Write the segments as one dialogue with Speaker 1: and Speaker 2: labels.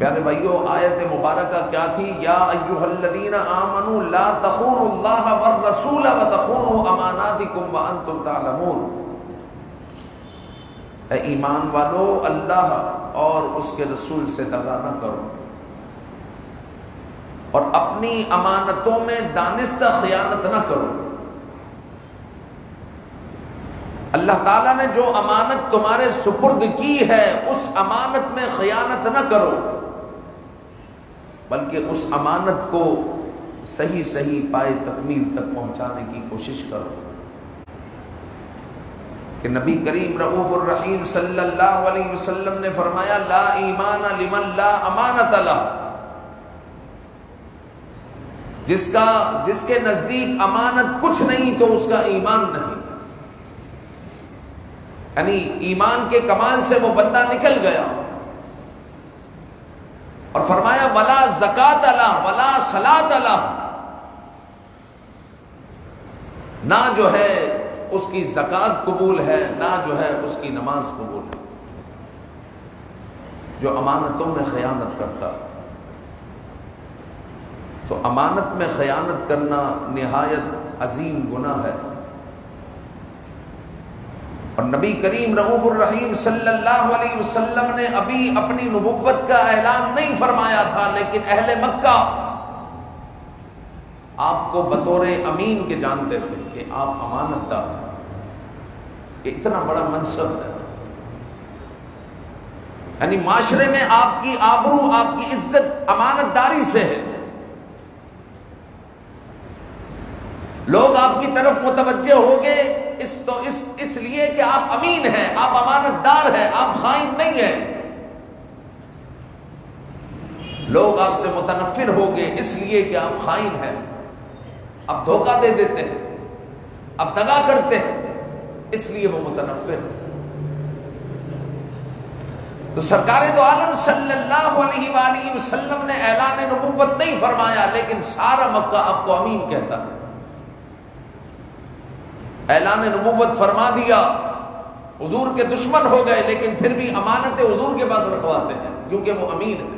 Speaker 1: پیارے بھائیو، آیت مبارکہ کیا تھی؟ یا ایھا الذین آمنوا لا تخونوا اللہ والرسول وتخونوا اماناتکم وانتم تعلمون۔ اے ایمان والو، اللہ اور اس کے رسول سے دغا نہ کرو اور اپنی امانتوں میں دانستہ خیانت نہ کرو۔ اللہ تعالیٰ نے جو امانت تمہارے سپرد کی ہے اس امانت میں خیانت نہ کرو، بلکہ اس امانت کو صحیح صحیح پائے تکمیل تک پہنچانے کی کوشش کرو۔ کہ نبی کریم رؤوف الرحیم صلی اللہ علیہ وسلم نے فرمایا لا ایمان لمن لا امانت لہ، جس کے نزدیک امانت کچھ نہیں تو اس کا ایمان نہیں، یعنی ایمان کے کمال سے وہ بندہ نکل گیا۔ اور فرمایا ولا زکات لہ ولا صلاۃ لہ، نہ جو ہے اس کی زکات قبول ہے، نہ جو ہے اس کی نماز قبول ہے، جو امانتوں میں خیانت کرتا۔ تو امانت میں خیانت کرنا نہایت عظیم گناہ ہے، اور نبی کریم رؤوف الرحیم صلی اللہ علیہ وسلم نے ابھی اپنی نبوت کا اعلان نہیں فرمایا تھا، لیکن اہل مکہ آپ کو بطور امین کے جانتے تھے کہ آپ امانت دار ہیں۔ یہ اتنا بڑا منصب ہے، یعنی معاشرے میں آپ کی آبرو، آپ کی عزت امانت داری سے ہے۔ لوگ آپ کی طرف متوجہ ہو گئے اس لیے کہ آپ امین ہیں، آپ امانت دار ہیں، آپ خائن نہیں ہیں۔ لوگ آپ سے متنفر ہو گئے اس لیے کہ آپ خائن ہیں، آپ دھوکہ دے دیتے ہیں، آپ دغا کرتے ہیں، اس لیے وہ متنفر ہیں۔ تو سرکار دو عالم صلی اللہ علیہ وآلہ وسلم نے اعلان نبوت نہیں فرمایا، لیکن سارا مکہ آپ کو امین کہتا ہے۔ اعلان نبوت فرما دیا، حضور کے دشمن ہو گئے لیکن پھر بھی امانتیں حضور کے پاس رکھواتے ہیں کیونکہ وہ امین ہے۔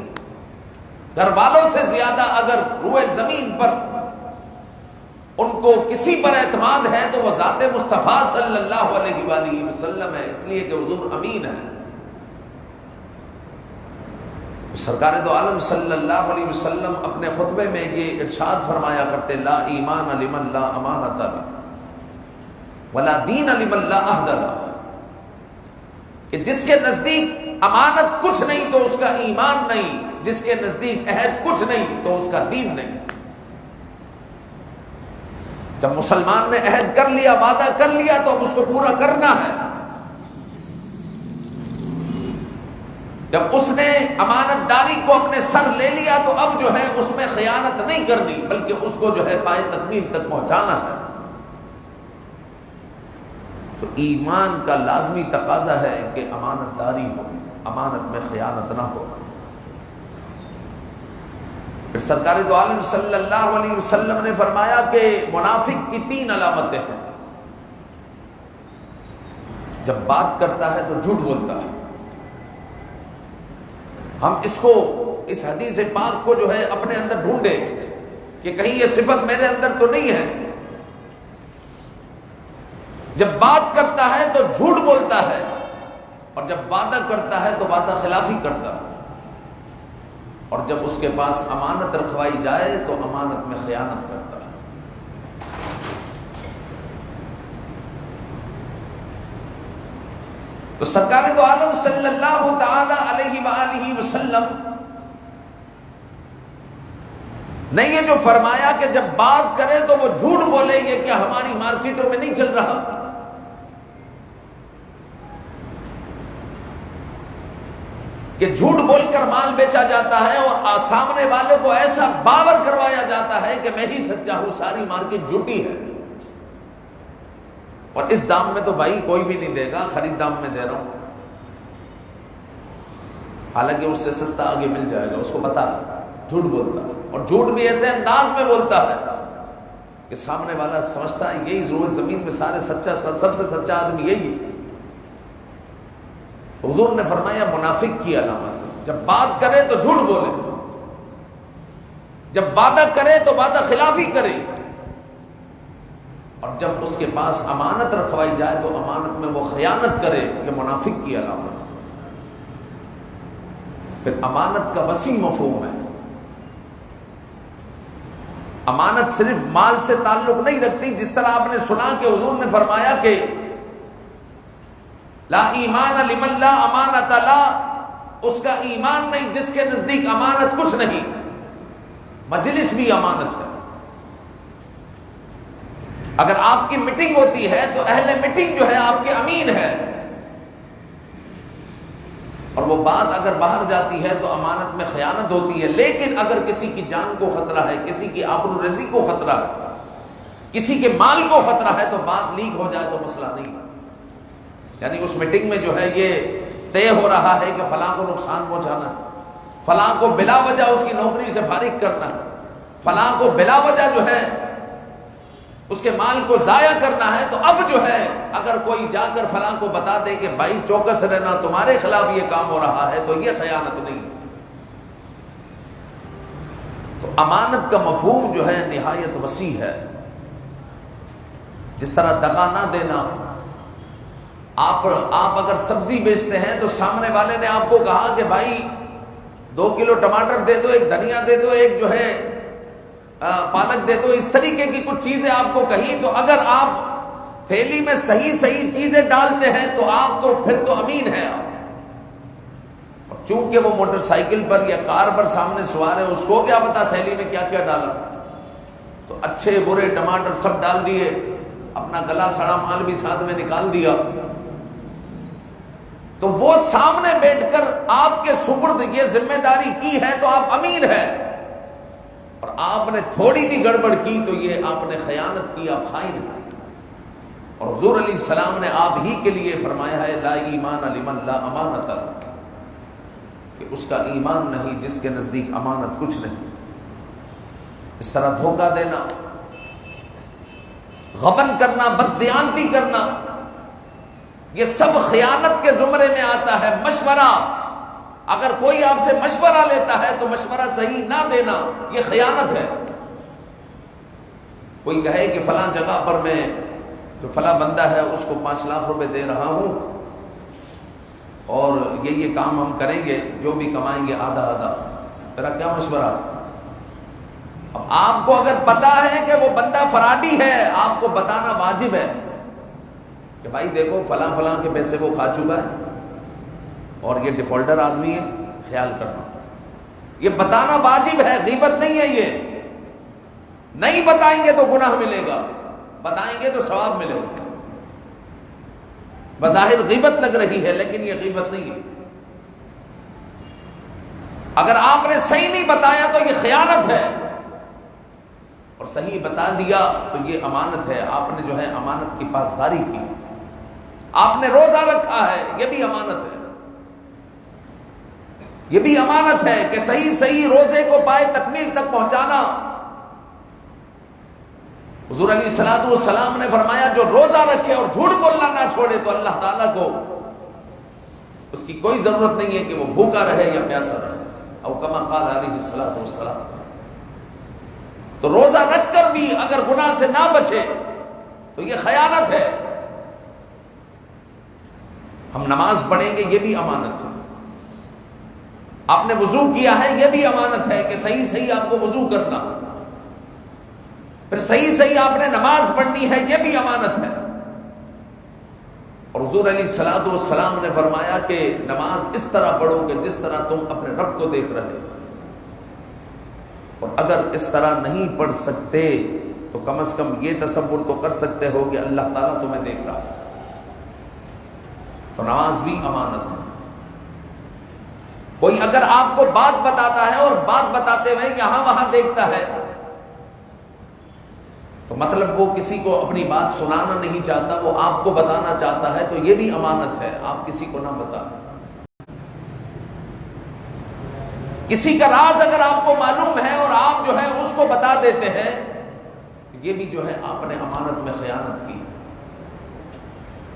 Speaker 1: گھر والوں سے زیادہ اگر روئے زمین پر ان کو کسی پر اعتماد ہے تو وہ ذات مصطفیٰ صلی اللہ علیہ وآلہ وسلم ہے، اس لیے کہ حضور امین ہے۔ سرکار دو عالم صلی اللہ علیہ وسلم اپنے خطبے میں یہ ارشاد فرمایا کرتے لا ایمان لمن لا امانت لہ ولا دین لمن لا عہد لہ، کہ جس کے نزدیک امانت کچھ نہیں تو اس کا ایمان نہیں، جس کے نزدیک عہد کچھ نہیں تو اس کا دین نہیں۔ جب مسلمان نے عہد کر لیا، وعدہ کر لیا تو اب اس کو پورا کرنا ہے۔ جب اس نے امانت داری کو اپنے سر لے لیا تو اب جو ہے اس میں خیانت نہیں کرنی، بلکہ اس کو جو ہے پائے تکمیل تک پہنچانا ہے۔ تو ایمان کا لازمی تقاضا ہے کہ امانت داری ہو، امانت میں خیانت نہ ہو۔ پھر سرکار دو عالم صلی اللہ علیہ وسلم نے فرمایا کہ منافق کی 3 علامتیں ہیں۔ جب بات کرتا ہے تو جھوٹ بولتا ہے۔ ہم اس حدیث پاک کو جو ہے اپنے اندر ڈھونڈے کہ کہیں یہ صفت میرے اندر تو نہیں ہے۔ جب بات کرتا ہے تو جھوٹ بولتا ہے، اور جب وعدہ کرتا ہے تو وعدہ خلافی کرتا ہے، اور جب اس کے پاس امانت رکھوائی جائے تو امانت میں خیانت کرتا ہے۔ تو سرکار دو عالم صلی اللہ تعالی علیہ وآلہ وسلم نے یہ جو فرمایا کہ جب بات کرے تو وہ جھوٹ بولے، یہ کیا ہماری مارکیٹوں میں نہیں چل رہا؟ کہ جھوٹ بول کر مال بیچا جاتا ہے اور سامنے والے کو ایسا باور کروایا جاتا ہے کہ میں ہی سچا ہوں، ساری مارکیٹ جھوٹی ہے، اور اس دام میں تو بھائی کوئی بھی نہیں دے گا، خرید دام میں دے رہا ہوں، حالانکہ اس سے سستا آگے مل جائے گا، اس کو پتا ہے، جھوٹ بولتا ہے، اور جھوٹ بھی ایسے انداز میں بولتا ہے کہ سامنے والا سمجھتا ہے یہی ضرورت زمین میں سارے سب سے سچا آدمی یہی ہے۔ حضور نے فرمایا منافق کی علامت ہے جب بات کرے تو جھوٹ بولے، جب وعدہ کرے تو وعدہ خلافی کرے، اور جب اس کے پاس امانت رکھوائی جائے تو امانت میں وہ خیانت کرے، یہ منافق کی علامت ہے۔ پھر امانت کا وسیع مفہوم ہے۔ امانت صرف مال سے تعلق نہیں رکھتی، جس طرح آپ نے سنا کہ حضور نے فرمایا کہ لا ایمان لمن لا امانت لا، اس کا ایمان نہیں جس کے نزدیک امانت کچھ نہیں۔ مجلس بھی امانت ہے۔ اگر آپ کی میٹنگ ہوتی ہے تو اہل میٹنگ جو ہے آپ کے امین ہے، اور وہ بات اگر باہر جاتی ہے تو امانت میں خیانت ہوتی ہے۔ لیکن اگر کسی کی جان کو خطرہ ہے، کسی کی آبرو رزق کو خطرہ ہے، کسی کے مال کو خطرہ ہے، تو بات لیک ہو جائے تو مسئلہ نہیں۔ یعنی اس میٹنگ میں جو ہے یہ طے ہو رہا ہے کہ فلاں کو نقصان پہنچانا ہے، فلاں کو بلا وجہ اس کی نوکری سے فارغ کرنا ہے، فلاں کو بلا وجہ جو ہے اس کے مال کو ضائع کرنا ہے، تو اب جو ہے اگر کوئی جا کر فلاں کو بتا دے کہ بھائی چوکس رہنا، تمہارے خلاف یہ کام ہو رہا ہے، تو یہ خیانت نہیں۔ تو امانت کا مفہوم جو ہے نہایت وسیع ہے۔ جس طرح دغا نہ دینا، آپ اگر سبزی بیچتے ہیں تو سامنے والے نے آپ کو کہا کہ بھائی 2 کلو ٹماٹر دے دو، ایک دھنیا دے دو، ایک جو ہے پالک دے دو، اس طریقے کی کچھ چیزیں آپ کو کہی، تو اگر آپ تھیلی میں صحیح چیزیں ڈالتے ہیں تو آپ تو پھر تو امین ہے آپ۔ اور چونکہ وہ موٹر سائیکل پر یا کار پر سامنے سوار ہے، اس کو کیا پتا تھیلی میں کیا کیا ڈالا، تو اچھے برے ٹماٹر سب ڈال دیے، اپنا گلا سڑا مال بھی ساتھ میں نکال دیا، تو وہ سامنے بیٹھ کر آپ کے سپرد یہ ذمہ داری کی ہے تو آپ امین ہے، اور آپ نے تھوڑی بھی گڑبڑ کی تو یہ آپ نے خیانت کی، آپ خائن ہیں۔ اور حضور علیہ السلام نے آپ ہی کے لیے فرمایا ہے لا ایمان لمن لا امانت له، کہ اس کا ایمان نہیں جس کے نزدیک امانت کچھ نہیں۔ اس طرح دھوکہ دینا، غبن کرنا، بددیانتی کرنا، یہ سب خیانت کے زمرے میں آتا ہے۔ مشورہ، اگر کوئی آپ سے مشورہ لیتا ہے تو مشورہ صحیح نہ دینا، یہ خیانت ہے۔ کوئی کہے کہ فلاں جگہ پر میں جو فلاں بندہ ہے اس کو 5 لاکھ روپے دے رہا ہوں، اور یہ کام ہم کریں گے، جو بھی کمائیں گے آدھا آدھا، میرا کیا مشورہ؟ اب آپ کو اگر پتا ہے کہ وہ بندہ فراڈی ہے، آپ کو بتانا واجب ہے کہ بھائی دیکھو فلاں فلاں کے پیسے وہ کھا چکا ہے اور یہ ڈیفالٹر آدمی ہے، خیال کرنا۔ یہ بتانا واجب ہے، غیبت نہیں ہے۔ یہ نہیں بتائیں گے تو گناہ ملے گا، بتائیں گے تو ثواب ملے گا۔ بظاہر غیبت لگ رہی ہے لیکن یہ غیبت نہیں ہے۔ اگر آپ نے صحیح نہیں بتایا تو یہ خیانت ہے، اور صحیح بتا دیا تو یہ امانت ہے۔ آپ نے جو ہے امانت کی پاسداری کی، آپ نے روزہ رکھا ہے، یہ بھی امانت ہے۔ یہ بھی امانت ہے کہ صحیح روزے کو پائے تکمیل تک پہنچانا۔ حضور علیہ الصلوۃ والسلام نے فرمایا جو روزہ رکھے اور جھوٹ بولنا نہ چھوڑے تو اللہ تعالیٰ کو اس کی کوئی ضرورت نہیں ہے کہ وہ بھوکا رہے یا پیاسا رہے، او کما قال علیہ الصلوۃ والسلام۔ تو روزہ رکھ کر بھی اگر گناہ سے نہ بچے تو یہ خیانت ہے۔ ہم نماز پڑھیں گے، یہ بھی امانت ہے۔ آپ نے وضو کیا ہے، یہ بھی امانت ہے کہ صحیح آپ کو وضو کرنا، پھر صحیح آپ نے نماز پڑھنی ہے، یہ بھی امانت ہے۔ اور حضور علیہ الصلوۃ والسلام نے فرمایا کہ نماز اس طرح پڑھو کہ جس طرح تم اپنے رب کو دیکھ رہے، اور اگر اس طرح نہیں پڑھ سکتے تو کم از کم یہ تصور تو کر سکتے ہو کہ اللہ تعالیٰ تمہیں دیکھ رہا ہے۔ تو نماز بھی امانت ہے۔ کوئی اگر آپ کو بات بتاتا ہے اور بات بتاتے ہوئے یہاں وہاں دیکھتا ہے تو مطلب وہ کسی کو اپنی بات سنانا نہیں چاہتا، وہ آپ کو بتانا چاہتا ہے، تو یہ بھی امانت ہے، آپ کسی کو نہ بتائیں۔ کسی کا راز اگر آپ کو معلوم ہے اور آپ جو ہے اس کو بتا دیتے ہیں، یہ بھی جو ہے آپ نے امانت میں خیانت کی،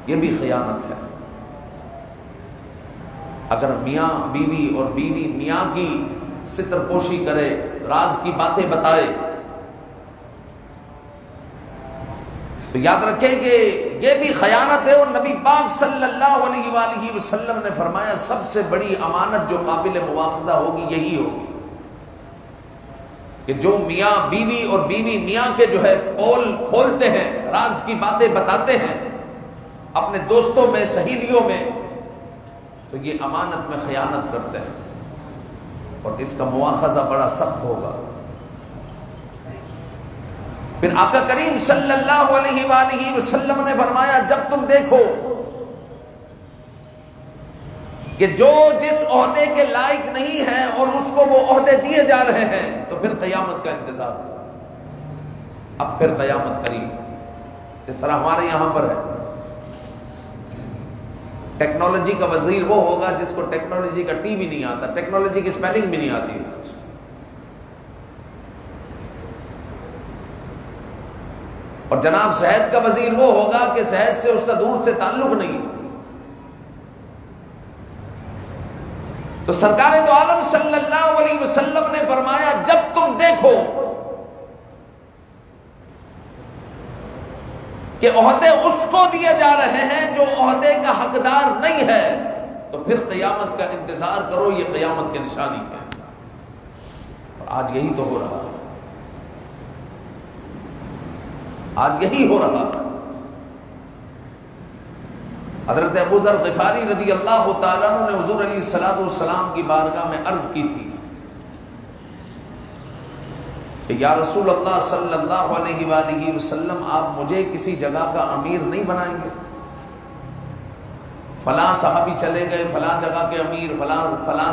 Speaker 1: یہ بھی خیانت ہے۔ اگر میاں بیوی اور بیوی میاں کی ستر پوشی کرے، راز کی باتیں بتائے، تو یاد رکھیں کہ یہ بھی خیانت ہے۔ اور نبی پاک صلی اللہ علیہ وآلہ وسلم نے فرمایا سب سے بڑی امانت جو قابل مواخذہ ہوگی یہی ہوگی کہ جو میاں بیوی اور بیوی میاں کے جو ہے پول کھولتے ہیں، راز کی باتیں بتاتے ہیں اپنے دوستوں میں، سہیلیوں میں، تو یہ امانت میں خیانت کرتے ہیں اور اس کا مواخذہ بڑا سخت ہوگا۔ پھر آقا کریم صلی اللہ علیہ وآلہ وسلم نے فرمایا جب تم دیکھو کہ جو جس عہدے کے لائق نہیں ہے اور اس کو وہ عہدے دیے جا رہے ہیں تو پھر قیامت کا انتظار کرو، اب پھر قیامت قریب۔ اس طرح ہمارے یہاں پر ہے ٹیکنالوجی کا وزیر وہ ہوگا جس کو ٹیکنالوجی کا ٹی بھی نہیں آتا، ٹیکنالوجی کی اسپیلنگ بھی نہیں آتی، اور جناب صحت کا وزیر وہ ہوگا کہ صحت سے اس کا دور سے تعلق نہیں۔ تو سرکار دو عالم صلی اللہ علیہ وسلم نے فرمایا جب تم دیکھو کہ عہدے اس کو دیے جا رہے ہیں جو عہدے کا حقدار نہیں ہے تو پھر قیامت کا انتظار کرو، یہ قیامت کی نشانی ہے۔ اور آج یہی تو ہو رہا ہے، آج یہی ہو رہا ہے۔ حضرت ابو ذر غفاری رضی اللہ تعالیٰ عنہ نے حضور علیہ الصلوۃ والسلام کی بارگاہ میں عرض کی تھی کہ یا رسول اللہ صلی اللہ علیہ وآلہ وسلم آپ مجھے کسی جگہ کا امیر نہیں بنائیں گے؟ فلاں صحابی چلے گئے، فلاں جگہ کے امیر، فلاں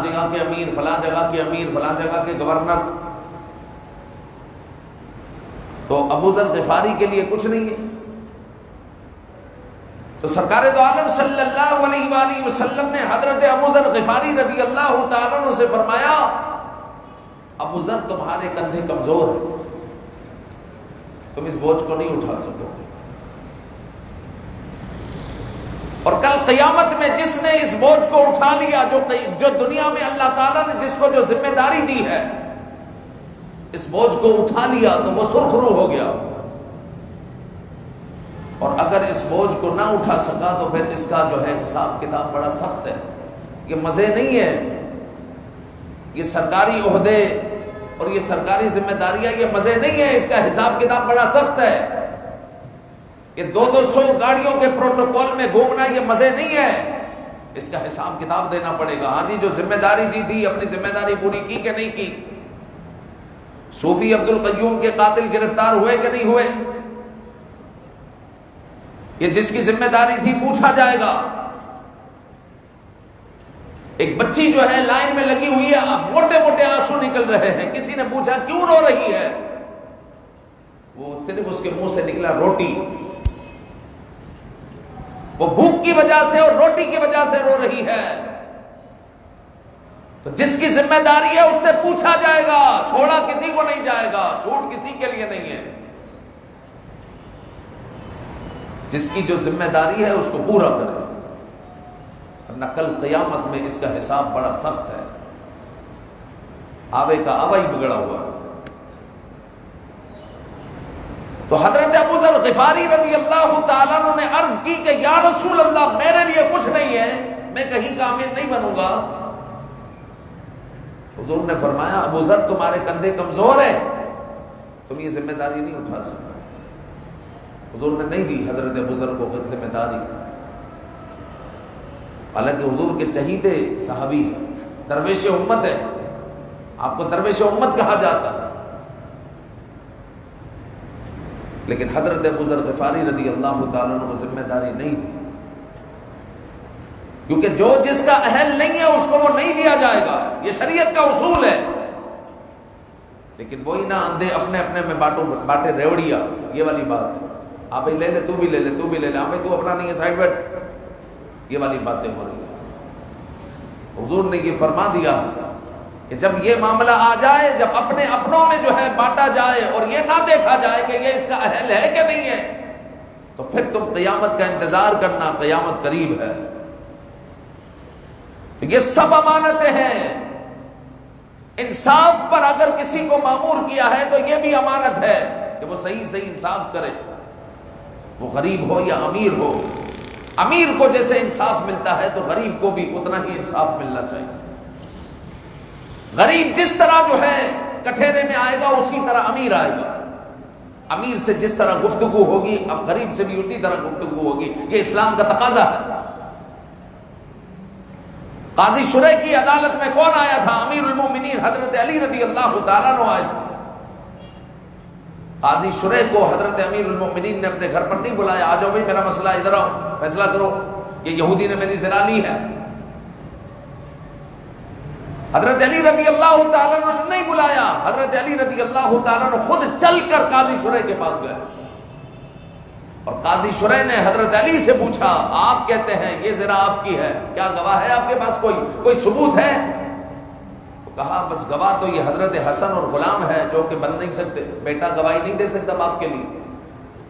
Speaker 1: جگہ کے امیر، فلاں جگہ کے امیر، فلاں جگہ کے گورنر، تو ابو ذر غفاری کے لیے کچھ نہیں ہے؟ تو سرکار دو عالم صلی اللہ علیہ وآلہ وسلم نے حضرت ابو ذر غفاری رضی اللہ تعالیٰ عنہ سے فرمایا ابو ذر تمہارے کندھے کمزور ہیں، تم اس بوجھ کو نہیں اٹھا سکو گے، اور کل قیامت میں جس نے اس بوجھ کو اٹھا لیا، جو دنیا میں اللہ تعالیٰ نے جس کو جو ذمہ داری دی ہے اس بوجھ کو اٹھا لیا تو وہ سرخرو ہو گیا، اور اگر اس بوجھ کو نہ اٹھا سکا تو پھر اس کا جو ہے حساب کتاب بڑا سخت ہے۔ یہ مزے نہیں ہے، یہ سرکاری عہدے اور یہ سرکاری ذمہ داریاں یہ مزے نہیں ہے، اس کا حساب کتاب بڑا سخت ہے۔ یہ 200 گاڑیوں کے پروٹوکول میں گھومنا یہ مزے نہیں ہے، اس کا حساب کتاب دینا پڑے گا۔ ہاں جی، جو ذمہ داری دی تھی اپنی ذمہ داری پوری کی کہ نہیں کی؟ صوفی عبد القیوم کے قاتل گرفتار ہوئے کہ نہیں ہوئے؟ یہ جس کی ذمہ داری تھی پوچھا جائے گا۔ ایک بچی جو ہے لائن میں لگی ہوئی ہے، موٹے موٹے آنسو نکل رہے ہیں، کسی نے پوچھا کیوں رو رہی ہے؟ وہ صرف اس کے منہ سے نکلا روٹی، وہ بھوک کی وجہ سے اور روٹی کی وجہ سے رو رہی ہے۔ تو جس کی ذمہ داری ہے اس سے پوچھا جائے گا، چھوڑا کسی کو نہیں جائے گا، چھوٹ کسی کے لیے نہیں ہے۔ جس کی جو ذمہ داری ہے اس کو پورا کرے، ورنہ کل قیامت میں اس کا حساب بڑا سخت ہے۔ آوے کا آوا ہی بگڑا ہوا۔ تو حضرت ابو ذر غفاری رضی اللہ تعالیٰ عنہ نے عرض کی کہ یا رسول اللہ میرے لیے کچھ نہیں ہے، میں کہیں کا امیر نہیں بنوں گا۔ حضور نے فرمایا ابو ذر تمہارے کندھے کمزور ہیں، تم یہ ذمہ داری نہیں اٹھا سکتے۔ حضور نے نہیں دی حضرت ابو ذر کو ذمہ داری، حالانکہ حضور کے چہیتے صحابی ہیں، درویش امت ہے، آپ کو درویش امت کہا جاتا ہے، لیکن حضرت ابو ذر غفاری رضی اللہ تعالیٰ عنہ کو ذمہ داری نہیں دی، کیونکہ جو جس کا اہل نہیں ہے اس کو وہ نہیں دیا جائے گا، یہ شریعت کا اصول ہے۔ لیکن وہی نہ اندھے اپنے اپنے میں باٹے ریوڑیا، یہ والی بات ہے، آپ لے لے تو بھی لے لے، تو بھی لے لے، ہمیں تو اپنا نہیں ہے، سائڈ بیٹھ، یہ والی باتیں ہو رہی ہیں۔ حضور نے یہ فرما دیا کہ جب یہ معاملہ آ جائے، جب اپنے اپنوں میں جو ہے بانٹا جائے اور یہ نہ دیکھا جائے کہ یہ اس کا اہل ہے کہ نہیں ہے، تو پھر تم قیامت کا انتظار کرنا، قیامت قریب ہے۔ یہ سب امانتیں ہیں. انصاف پر اگر کسی کو مامور کیا ہے تو یہ بھی امانت ہے کہ وہ صحیح انصاف کرے، وہ غریب ہو یا امیر ہو. امیر کو جیسے انصاف ملتا ہے تو غریب کو بھی اتنا ہی انصاف ملنا چاہیے. غریب جس طرح جو ہے کٹہرے میں آئے گا اسی طرح امیر آئے گا. امیر سے جس طرح گفتگو ہوگی اب غریب سے بھی اسی طرح گفتگو ہوگی. یہ اسلام کا تقاضا ہے. قاضی شریح کی عدالت میں کون آیا تھا؟ امیر المومنین حضرت علی رضی اللہ تعالیٰ عنہ آئے تھے. قاضی شریح کو حضرت امیر المومنین نے اپنے گھر پر نہیں بلایا، آ جاؤ بھائی میرا مسئلہ ادھر آؤ فیصلہ کرو، یہ یہودی نے میری زنا لی ہے. حضرت علی رضی اللہ تعالیٰ عنہ نے نہیں بلایا، حضرت علی رضی اللہ تعالیٰ عنہ خود چل کر قاضی شریح کے پاس گئے اور قاضی شریح نے حضرت علی سے پوچھا آپ کہتے ہیں یہ زنا آپ کی ہے، کیا گواہ ہے آپ کے پاس؟ کوئی ثبوت ہے؟ تو کہا بس گواہ تو یہ حضرت حسن اور غلام ہے جو کہ بن نہیں سکتے. بیٹا گواہی نہیں دے سکتا باپ کے لیے،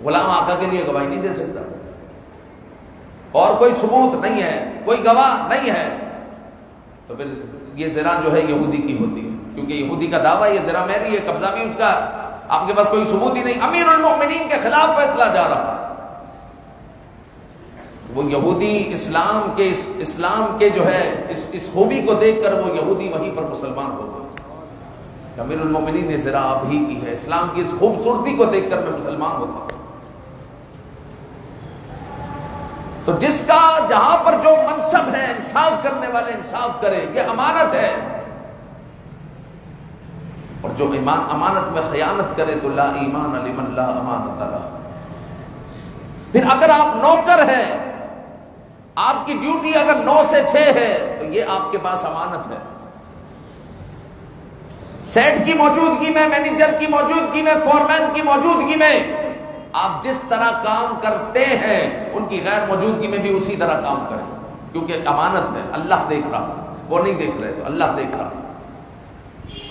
Speaker 1: غلام آقا کے لیے گواہی نہیں دے سکتا، اور کوئی ثبوت نہیں ہے، کوئی گواہ نہیں ہے. تو پھر یہ زنا جو ہے یہودی کی ہوتی ہے، کیونکہ یہودی کا دعویٰ یہ زنا میری ہے، قبضہ بھی اس کا. آپ کے پاس کوئی ثبوت ہی نہیں، امیر المؤمنین کے خلاف فیصلہ جا رہا. وہ یہودی اسلام کے جو ہے اس خوبی کو دیکھ کر وہ یہودی وہیں پر مسلمان ہو گئے. امیر المؤمنین نے زنا آپ ہی کی ہے، اسلام کی اس خوبصورتی کو دیکھ کر میں مسلمان ہوتا ہوں. تو جس کا جہاں پر جو منصب ہے انصاف کرنے والے انصاف کرے، یہ امانت ہے. اور جو امانت میں خیانت کرے تو لا ایمان لمن لا امانت لہ. پھر اگر آپ نوکر ہیں، آپ کی ڈیوٹی اگر 9 سے 6 ہے تو یہ آپ کے پاس امانت ہے. سیٹ کی موجودگی میں، مینیجر کی موجودگی میں، فورمین کی موجودگی میں آپ جس طرح کام کرتے ہیں ان کی غیر موجودگی میں بھی اسی طرح کام کریں، کیونکہ امانت ہے. اللہ دیکھ رہا، وہ نہیں دیکھ رہے تو اللہ دیکھ رہا.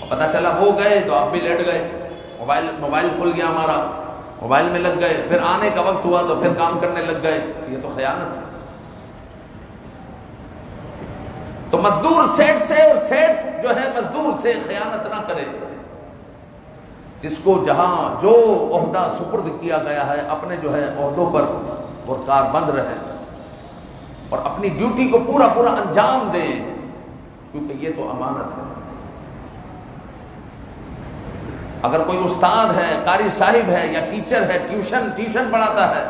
Speaker 1: پتہ چلا وہ گئے تو آپ بھی لیٹ گئے، موبائل کھل گیا ہمارا، موبائل میں لگ گئے، پھر آنے کا وقت ہوا تو پھر کام کرنے لگ گئے. یہ تو خیانت ہے. تو مزدور سیٹ سے اور سیٹ جو ہے مزدور سے خیانت نہ کرے. جس کو جہاں جو عہدہ سپرد کیا گیا ہے اپنے جو ہے عہدوں پر وہ کاربند رہے اور اپنی ڈیوٹی کو پورا انجام دیں، کیونکہ یہ تو امانت ہے. اگر کوئی استاد ہے، قاری صاحب ہے یا ٹیچر ہے، ٹیوشن پڑھاتا ہے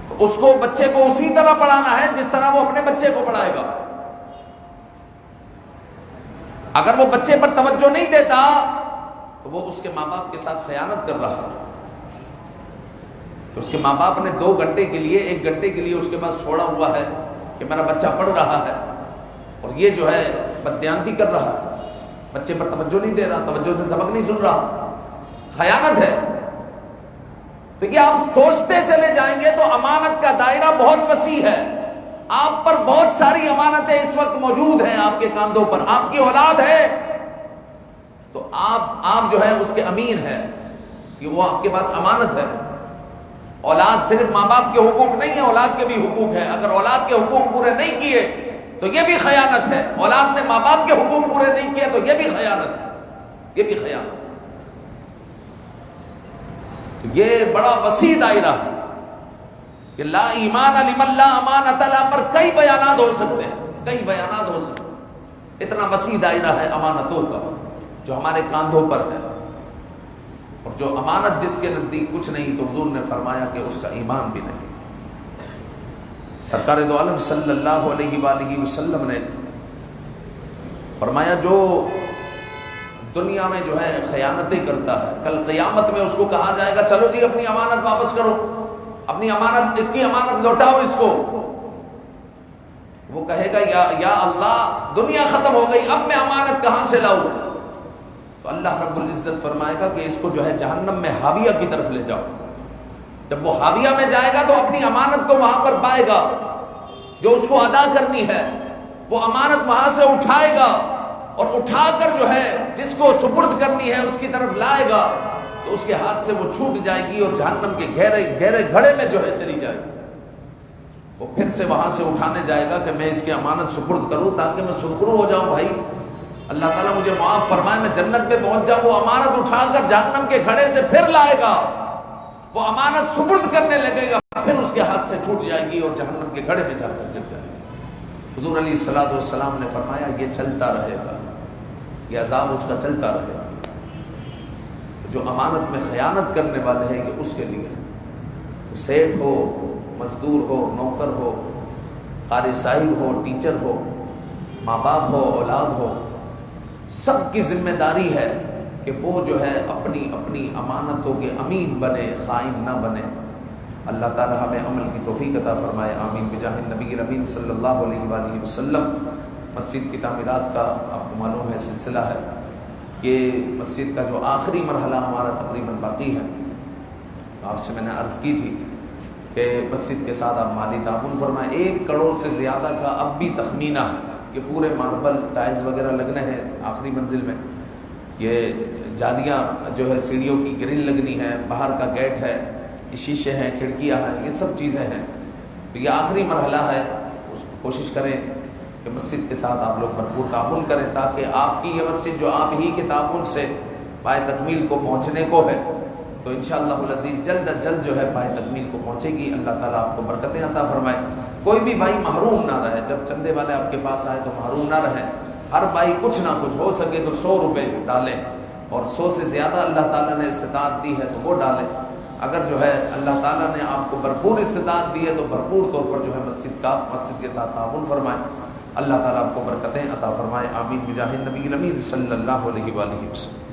Speaker 1: تو اس کو بچے کو اسی طرح پڑھانا ہے جس طرح وہ اپنے بچے کو پڑھائے گا. اگر وہ بچے پر توجہ نہیں دیتا تو وہ اس کے ماں باپ کے ساتھ خیانت کر رہا ہے. تو اس کے ماں باپ نے 2 گھنٹے کے لیے 1 گھنٹے کے لیے اس کے پاس چھوڑا ہوا ہے کہ میرا بچہ پڑھ رہا ہے اور یہ جو ہے بددیانتی کر رہا ہے، بچے پر توجہ نہیں دے رہا، توجہ سے سبق نہیں سن رہا. خیانت ہے. تو یہ آپ سوچتے چلے جائیں گے تو امانت کا دائرہ بہت وسیع ہے. آپ پر بہت ساری امانتیں اس وقت موجود ہیں آپ کے کاندھوں پر. آپ کی اولاد ہے تو آپ جو ہے اس کے امین ہیں، کہ وہ آپ کے پاس امانت ہے. اولاد صرف ماں باپ کے حقوق نہیں ہے، اولاد کے بھی حقوق ہیں. اگر اولاد کے حقوق پورے نہیں کیے تو یہ بھی خیانت ہے. اولاد نے ماں باپ کے حقوق پورے نہیں کیے تو یہ بھی خیانت ہے. یہ بھی خیانت ہے. تو یہ بڑا وسیع دائرہ ہے کہ لا ایمان لمن لا امانت لہ پر کئی بیانات ہو سکتے ہیں. اتنا وسیع دائرہ ہے امانتوں کا جو ہمارے کاندھوں پر ہے. اور جو امانت جس کے نزدیک کچھ نہیں تو حضور نے فرمایا کہ اس کا ایمان بھی نہیں. سرکار دو عالم صلی اللہ علیہ وآلہ وسلم نے فرمایا جو دنیا میں جو ہے خیانتیں کرتا ہے کل قیامت میں اس کو کہا جائے گا چلو جی اپنی امانت واپس کرو، اپنی امانت، اس کی امانت لوٹاؤ اس کو. وہ کہے گا یا اللہ دنیا ختم ہو گئی، اب میں امانت کہاں سے لاؤں؟ تو اللہ رب العزت فرمائے گا کہ اس کو جو ہے جہنم میں حاویہ کی طرف لے جاؤ. جب وہ حاویہ میں جائے گا تو اپنی امانت کو وہاں پر پائے گا جو اس کو ادا کرنی ہے. وہ امانت وہاں سے اٹھائے گا اور اٹھا کر جو ہے جس کو سپرد کرنی ہے اس کی طرف لائے گا تو اس کے ہاتھ سے وہ چھوٹ جائے گی اور جہنم کے گہرے گھڑے میں جو ہے چلی جائے گی. وہ پھر سے وہاں سے اٹھانے جائے گا کہ میں اس کی امانت سپرد کروں تاکہ میں سرخرو ہو جاؤں. بھائی اللہ تعالیٰ مجھے معاف فرمائے، میں جنت پہ پہنچ جاؤں. وہ امانت اٹھا کر جہنم کے گھڑے سے پھر لائے گا، وہ امانت سپرد کرنے لگے گا، پھر اس کے ہاتھ سے چھوٹ جائے گی اور جہنم کے گھڑے میں جا کر گر جائے گا. حضور علیہ الصلوۃ والسلام نے فرمایا یہ چلتا رہے گا، یہ عذاب اس کا چلتا رہے گا. جو امانت میں خیانت کرنے والے ہیں یہ اس کے لیے، سیٹ ہو، مزدور ہو، نوکر ہو، قاری صاحب ہو، ٹیچر ہو، ماں باپ ہو، اولاد ہو، سب کی ذمہ داری ہے کہ وہ جو ہے اپنی اپنی امانتوں کے امین بنے، خائن نہ بنے. اللہ تعالی ہمیں عمل کی توفیق عطا فرمائے، آمین بجاہ النبی الامین صلی اللہ علیہ وآلہ وسلم. مسجد کی تعمیرات کا آپ کو معلوم ہے سلسلہ ہے. یہ مسجد کا جو آخری مرحلہ ہمارا تقریباً باقی ہے. آپ سے میں نے عرض کی تھی کہ مسجد کے ساتھ آپ مالی تعاون فرمائیں. 1 کروڑ سے زیادہ کا اب بھی تخمینہ ہے کہ پورے ماربل ٹائلز وغیرہ لگنے ہیں آخری منزل میں. یہ جالیاں جو ہے سیڑھیوں کی گرل لگنی ہے، باہر کا گیٹ ہے، شیشے ہیں، کھڑکیاں ہیں، یہ سب چیزیں ہیں. تو یہ آخری مرحلہ ہے. کوشش کریں کہ مسجد کے ساتھ آپ لوگ بھرپور تعاون کریں تاکہ آپ کی یہ مسجد جو آپ ہی کے تعاون سے پائے تکمیل کو پہنچنے کو ہے تو انشاءاللہ العزیز جلد از جلد جو ہے پائے تکمیل کو پہنچے گی. اللہ تعالیٰ آپ کو برکتیں عطا فرمائے. کوئی بھی بھائی محروم نہ رہے. جب چندے والے آپ کے پاس آئے تو محروم نہ رہیں. ہر بھائی کچھ نہ کچھ ہو سکے تو 100 روپے ڈالیں، اور 100 سے زیادہ اللہ تعالیٰ نے استطاعت دی ہے تو وہ ڈالیں. اگر جو ہے اللہ تعالیٰ نے آپ کو بھرپور استطاعت دی ہے تو بھرپور طور پر جو ہے مسجد کے ساتھ تعاون فرمائیں. اللہ تعالیٰ آپ کو برکتیں عطا فرمائے. آمین بجاہ النبی الامین صلی اللہ علیہ وآلہ وسلم.